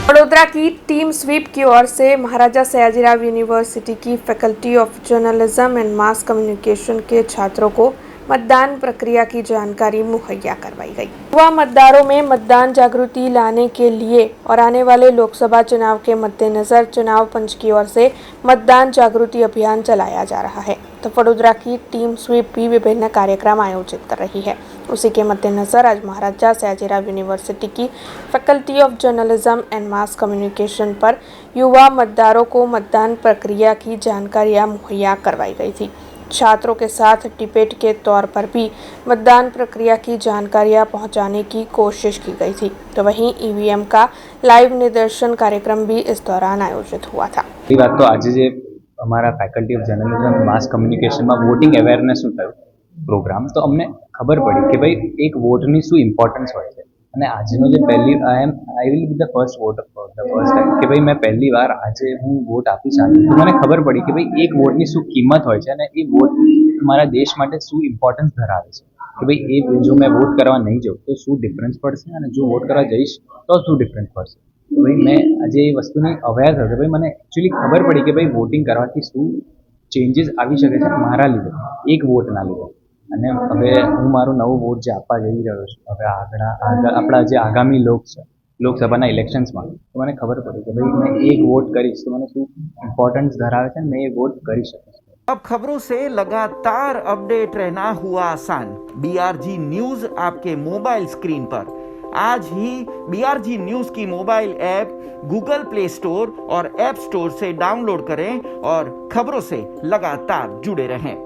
वडोदरा की team SVEEP की ओर से महाराजा सयाजीराव यूनिवर्सिटी की faculty of journalism and mass communication के छात्रों को मतदान प्रक्रिया की जानकारी मुहैया करवाई गई। युवा मतदारों में मतदान जागृति लाने के लिए और आने वाले लोकसभा चुनाव के मद्देनजर चुनाव पंच की ओर से मतदान जागृति अभियान चलाया जा रहा है। तो वडोदरा की टीम स्वीप भी विभिन्न कार्यक्रम आयोजित कर रही है। उसी के मद्देनजर आज महाराजा सयाजीराव यूनिवर्सिटी की faculty of journalism and mass communication पर युवा मतदारों को मतदान प्रक्रिया की जानकारियां मुहैया करवाई गई थी। छात्रों के साथ डिबेट के तौर पर भी मतदान प्रक्रिया की जानकारियां पहुंचाने की कोशिश की गई थी। तो वहीं ईवीएम का लाइव निदर्शन कार्यक्रम भी इस दौरान आयोजित हुआ था। ये बात तो आज जे અમારા ફેકલ્ટી ઓફ જર્નલિઝમ માસ કમ્યુનિકેશનમાં વોટિંગ અવેરનેસનું થયું પ્રોગ્રામ, તો અમને ખબર પડી કે ભાઈ એક વોટની શું ઇમ્પોર્ટન્સ હોય છે. અને આજનો જે I will be the first water for the first time કે ભાઈ મેં પહેલી વાર આજે હું વોટ આપીશ. તો મને ખબર પડી કે ભાઈ એક વોટની શું કિંમત હોય છે અને એ વોટ મારા દેશ માટે શું ઇમ્પોર્ટન્સ ધરાવે છે. કે ભાઈ એ જો મેં વોટ કરવા નહીં જાઉં તો શું ડિફરન્સ પડશે અને જો વોટ કરવા જઈશ તો શું ડિફરન્સ પડશે. તો ભાઈ મેં આજે એ વસ્તુની અવેર થયો કે ભાઈ મને એકચ્યુઅલી ખબર પડી કે ભાઈ વોટિંગ કરવાથી શું ચેન્જીસ આવી શકે છે મારા લીધે, એક વોટના લીધે. અને હવે હું મારું નવું વોટ જે આપવા જઈ રહ્યો છું હવે આપણા જે આગામી લોકસભાના ઇલેક્શન્સમાં, તો મને ખબર પડી કે ભાઈ મેં એક વોટ કરીશ તો મને શું ઇમ્પોર્ટન્સ ધરાવે છે, મેં એ વોટ કરી શકીશ. अब खबरों से लगातार अपडेट रहना हुआ आसान। बीआरजी न्यूज आपके मोबाइल स्क्रीन पर आज ही बीआरजी न्यूज की mobile app Google play store और ऐप स्टोर से डाउनलोड करें और खबरों से लगातार जुड़े रहें।